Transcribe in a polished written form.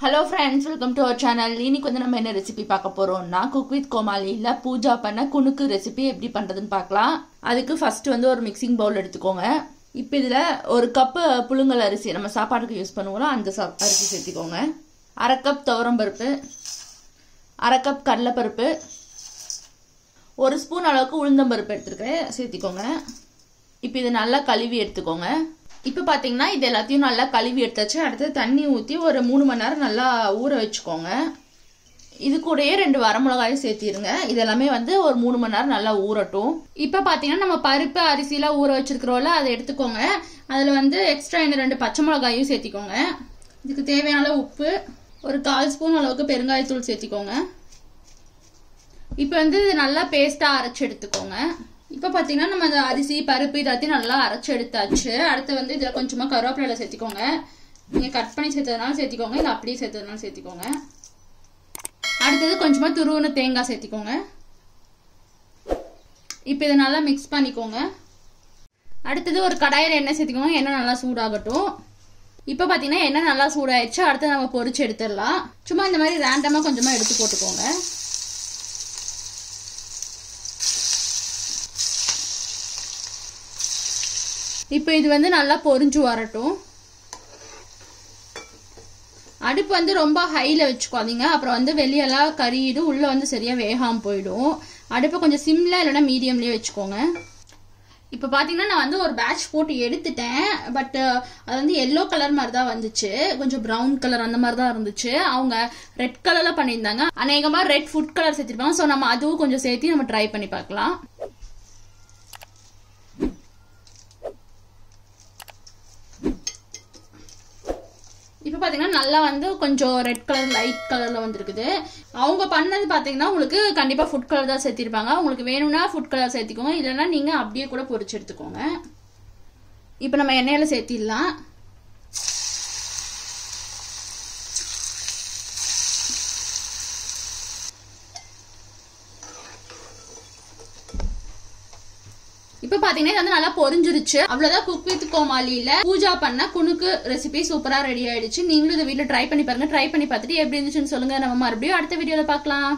Hello friends, welcome to our channel. இன்னைக்கு வந்து நம்ம என்ன ரெசிபி பார்க்க போறோம்னா குக் வித் கோமாளில பூஜா பண்ண குனுக்கு ரெசிபி எப்படி பண்றதுன்னு பார்க்கலாம். அதுக்கு ஃபர்ஸ்ட் வந்து ஒரு மிக்சிங் பவுல் எடுத்துக்கோங்க. இப்போ இதுல ஒரு கப் புழுங்கல் அரிசி நம்ம சாப்பாட்டுக்கு யூஸ் பண்ணுவோம்ல அந்த அரிசி சேர்த்துக்கோங்க. 1/2 கப் துவரம் பருப்பு, 1/2 கப் கடலை பருப்பு, 1 ஸ்பூன் அளவுக்கு உளுந்தம் பருப்பு எடுத்துருக்கேன் சேர்த்துக்கோங்க. இப்போ இது நல்லா கழுவி எடுத்துக்கோங்க. இப்போ பாத்தீங்கன்னா இது எல்லாத்தையும் நல்லா கழுவி எடுத்தாச்சு. அடுத்து தண்ணி ஊற்றி ஒரு 3 மணி நேரம் நல்லா ஊற வச்சுக்கோங்க. இது கூடயே 2 வரமிளகாயும் சேர்த்திருங்க. இதெல்லாமே வந்து ஒரு 3 மணி நேரம் நல்லா ஊறட்டும். இப்போ பாத்தீங்கன்னா நம்ம பருப்பு அரிசிலாம் ஊற வச்சிருக்கிறோம்ல அதை எடுத்துக்கோங்க. அதில் வந்து எக்ஸ்ட்ரா இந்த 2 பச்சை மிளகாயும் சேர்த்திக்கோங்க. இதுக்கு தேவையான உப்பு, ஒரு 1/4 ஸ்பூன் அளவுக்கு பெருங்காயத்தூள் சேர்த்திக்கோங்க. இப்போ வந்து இது நல்லா பேஸ்டா அரைச்சு எடுத்துக்கோங்க. இப்போ பார்த்தீங்கன்னா நம்ம அந்த அரிசி பருப்பு இதெல்லாத்தையும் நல்லா அரைச்சி எடுத்தாச்சு. அடுத்து வந்து இதில் கொஞ்சமாக கருவேப்பிலை சேர்த்திக்கோங்க. நீங்கள் கட் பண்ணி சேர்த்ததுனால சேர்த்திக்கோங்க, இல்லை அப்படியே சேர்த்ததுனால சேர்த்திக்கோங்க. அடுத்தது கொஞ்சமாக துருவன தேங்காய் சேர்த்திக்கோங்க. இப்போ இதை நல்லா மிக்ஸ் பண்ணிக்கோங்க. அடுத்தது ஒரு கடாயில் எண்ணெய் சேர்த்திக்கோங்க. எண்ணெய் நல்லா சூடாகட்டும். இப்போ பார்த்தீங்கன்னா எண்ணெய் நல்லா சூடாயிடுச்சு. அடுத்து நம்ம பொரிச்சு எடுத்துடலாம். சும்மா இந்த மாதிரி ரேண்டமாக கொஞ்சமாக எடுத்து போட்டுக்கோங்க. இப்போ இது வந்து நல்லா பொரிஞ்சு வரட்டும். அடுப்பு வந்து ரொம்ப ஹைல வச்சுக்காதீங்க, அப்புறம் வந்து வெளியெல்லாம் கறியிடு, உள்ள வந்து சரியா வேகாம போயிடும். அடுப்பை கொஞ்சம் சிம்ல இல்லைன்னா மீடியம்லயே வச்சுக்கோங்க. இப்போ பாத்தீங்கன்னா நான் வந்து ஒரு பேட்ச் போட்டு எடுத்துட்டேன். பட் அது வந்து எல்லோ கலர் மாதிரி தான் வந்துச்சு, கொஞ்சம் ப்ரௌன் கலர் அந்த மாதிரி தான் இருந்துச்சு. அவங்க ரெட் கலர்ல பண்ணியிருந்தாங்க. அநேகமா ரெட் ஃபுட் கலர் சேர்த்திருப்பாங்க. ஸோ நம்ம அதுவும் கொஞ்சம் சேர்த்து நம்ம ட்ரை பண்ணி பார்க்கலாம். இப்போ பார்த்தீங்கன்னா நல்லா வந்து கொஞ்சம் ரெட் கலர் லைட் கலரில் வந்துருக்குது. அவங்க பண்ணது பார்த்தீங்கன்னா உங்களுக்கு கண்டிப்பாக ஃபுட் கலர் தான் சேர்த்திருப்பாங்க. உங்களுக்கு வேணும்னா ஃபுட் கலர் சேர்த்திக்கோங்க, இல்லைன்னா நீங்கள் அப்படியே கூட பொரிச்சு எடுத்துக்கோங்க. இப்போ நம்ம எண்ணெயில் சேர்த்திடலாம். இப்போ பாத்தீங்கன்னா இது வந்து நல்லா பொரிஞ்சிருச்சு. அவ்வளவுதான். குக் வித் கோமாளியில பூஜா பண்ண குனுக்கு ரெசிபி சூப்பரா ரெடி ஆயிடுச்சு. நீங்களும் இந்த வீடியோ ட்ரை பண்ணி பாருங்க. ட்ரை பண்ணி பார்த்துட்டு எப்படி இருந்துச்சுன்னு சொல்லுங்க. நம்ம மறுபடியும் அடுத்த வீடியோல பார்க்கலாம்.